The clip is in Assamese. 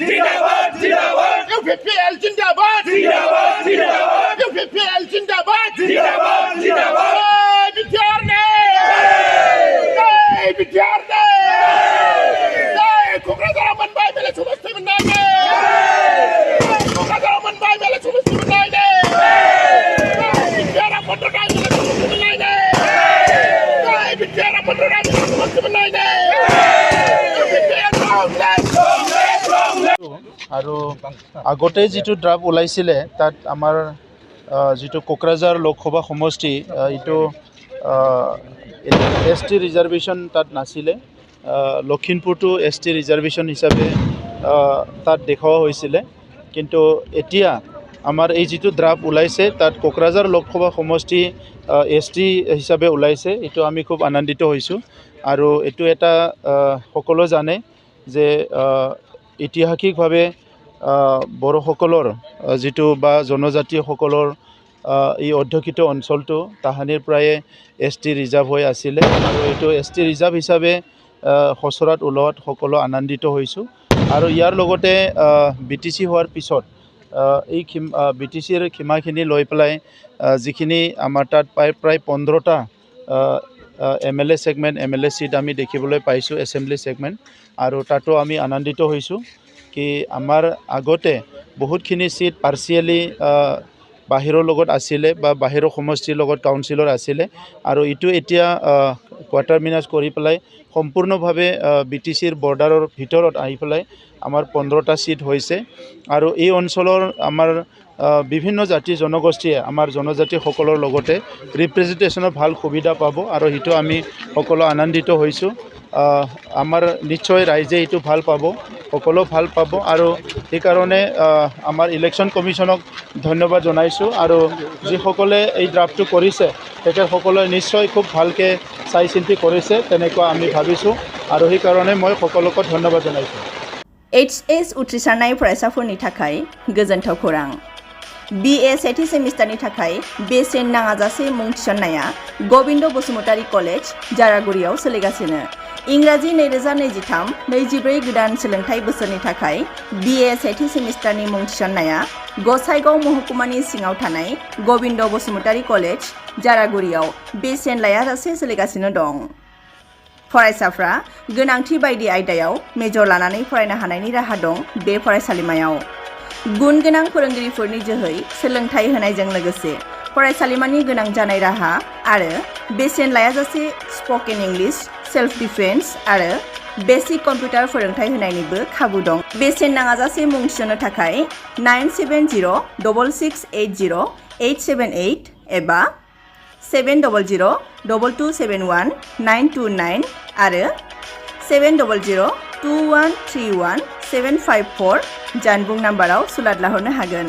जिंदाबाद जिंदाबाद UPPL जिंदाबाद जिंदाबाद जिंदाबाद UPPL जिंदाबाद जिंदाबाद जिंदाबाद विद्यार्थी विद्यार्थी क'क्राझाराव मोनबाय मेले समस्ति मोननाय क'क्राझाराव मोनबाय मेले समस्ति मोननाय बिटिआरआ 15टा मेले समस्ति मोननाय बिटिआरआ 15टा मेले समस्ति मोननाय আৰু আগতে যিটো ড্ৰাফ্ট ওলাইছিলে তাত আমাৰ যিটো কোকৰাঝাৰ লোকসভা সমষ্টি এইটো ST ৰিজাৰ্ভেশ্যন তাত নাছিলে লখিমপুৰটো ST ৰিজাৰ্ভেশ্যন হিচাপে তাত দেখুওৱা হৈছিলে কিন্তু এতিয়া আমাৰ এই যিটো ড্ৰাফ্ট ওলাইছে তাত কোকৰাঝাৰ লোকসভা সমষ্টি ST হিচাপে ওলাইছে এইটো আমি খুব আনন্দিত হৈছোঁ আৰু এইটো এটা সকলো জানে যে ঐতিহাসিকভাৱে বড়োসকলৰ যিটো বা জনজাতীয়সকলৰ এই অধ্যুষিত অঞ্চলটো তাহানিৰ প্ৰায়ে ST ৰিজাৰ্ভ হৈ আছিলে আৰু এইটো ST ৰিজাৰ্ভ হিচাপে খচৰাত ওলোৱাত সকলো আনন্দিত হৈছোঁ আৰু ইয়াৰ লগতে BTC হোৱাৰ পিছত এই BTCৰ সীমাখিনি লৈ পেলাই যিখিনি আমাৰ তাত প্ৰায় 15টা MLA সেগমেন্ট MLA সিট আমি দেখিবলৈ পাইছোঁ এছেম্বলি সেগমেন্ট আৰু তাতো আমি আনন্দিত হৈছোঁ কি আমাৰ আগতে বহুতখিনি সিট পাৰ্সিয়ালি বাহিৰৰ লগত আছিলে বা বাহিৰৰ সমষ্টিৰ লগত কাউন্সিলৰ আছিলে আৰু ইটো এতিয়া কোৱাৰ্টাৰমিনাছ কৰি পেলাই সম্পূৰ্ণভাৱে BTCৰ বৰ্ডাৰৰ ভিতৰত আহি পেলাই আমাৰ 15টা সিট হৈছে আৰু এই অঞ্চলৰ আমাৰ বিভিন্ন জাতি জনগোষ্ঠীয়ে আমাৰ জনজাতিসকলৰ লগতে ৰিপ্ৰেজেন্টেশ্যনৰ ভাল সুবিধা পাব আৰু হিটো আমি সকলো আনন্দিত হৈছোঁ আমাৰ নিশ্চয় ৰাইজে এইটো ভাল পাব সকলো ভাল পাব আৰু এই কাৰণে আমাৰ ইলেকশ্যন কমিশনক ধন্যবাদ জনাইছোঁ আৰু যিসকলে এই ড্ৰাফ্টটো কৰিছে তেখেতসকলে নিশ্চয় খুব ভালকে চাই চিন্তি কৰিছে তেনেকুৱা আমি ভাবিছোঁ আৰু এই কাৰণে মই সকলোকে ধন্যবাদ জনাইছোঁ HS উত্ৰিছাৰনাय फरायसाफोरनि थाखाय गोजोनथाव खौरां BA सेथि सेमिस्टारनि थाखाय बेसेन नाङाजासे मुं थिसननाया गबिन्द बसुमतारी कलेज जारागुरियाव सोलिगासिनो इंराजि 2023-24 गोदान सोलोंथाइ बोसोरनि थाखाय BA सेथि सेमिस्टारनि मुं थिसननाया गसाइगाव महकुमानि सिङाव थानाय गबिन्द बसुमतारी कलेज जारागुरियाव बेसेन लायाजासे सोलिगासिनो दं फरायसाफ्रा गोनांथि बायदि आयदायाव मेजर लानानै फरायनो हानायनि राहा दं बे फरायसालिमायाव गुन गोनां फोरोंगिरिफोरनि जोहै सोलोंथाइ होनायजों लोगोसे फरायसालिमानि गोनां जानाय राहा आरो बेसेन लायाजासे स्पोकेन इंलिश सेल्फ डिफेन्स आरो बेसिक कम्पिउटार फोरोंथाइ होनायनिबो खाबु दं बेसेन नाङाजासे मुं थिसननो थाखाय 970226807878 एबा 7002271 आरो 7002131 754 जानबुं नाम्बाराव सुलाद लाहरनो हागोन।